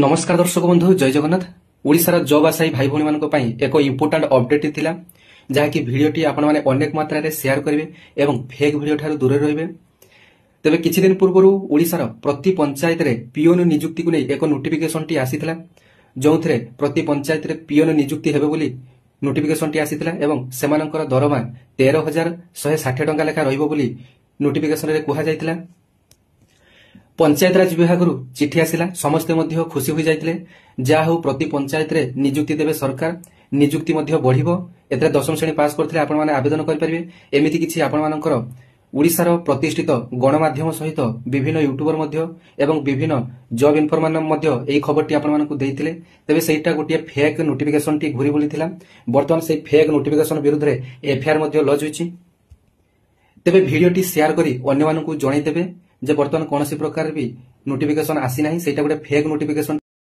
नमस्कार दर्शक बंधु जय जगन्नाथ। ओडिशार जॉब आशायी भाई भौणी मानक पई एक इंपोर्टेंट अपडेट थिला जहाँकि भिडियोटी आपण माने अनेक मात्रा रे शेयर करिवे एवं फेक भिडियो ठारू दूर रहिबे। तबे किछि दिन पूर्व ओडिशार प्रति पंचायत रे पीओन नियुक्ति को नै एक नोटिफिकेशन टी आसीथिला जोंथरे प्रति पंचायत रे पीओन नियुक्ति हेबे बोली नोटिफिकेशन टी आसीथिला एवं सेमानकर दरमा 13,160 टंका लेखा रहिबो बोली नोटिफिकेशन रे कुहा जायतिला। पंचायतराज विभाग चिठी आसिला समस्ते मध्य खुशी हो जाते जहा हो प्रति पंचायत रे नियुक्ति देवे सरकार नियुक्ति मध्य बढ़िबो। एतरे दशम श्रेणी पास करथिले आपण माने आवेदन करि परिबे। एमिति किछि आपण मानकर ओडिशार प्रतिष्ठित गणमाध्यम सहित विभिन्न यूट्यूबर मध्य एवं विभिन्न जॉब इन्फॉर्मेशन मध्य एई खबरटी आपण मानकु देइथिले। तबे सेटा गोटिए फेक नोटिफिकेशन टी घुरी बुलिथिला। वर्तमान से फेक नोटिफिकेशन विरुद्ध रे एफआईआर मध्य लॉन्च होइछि। तबे भिडियोटी शेयर करी अन्य मानकु जणाइ देबे जे वर्तमान कोनोसी प्रकार भी नोटिफिकेशन आसी नाही सेटा गोटे फेक नोटिफिकेशन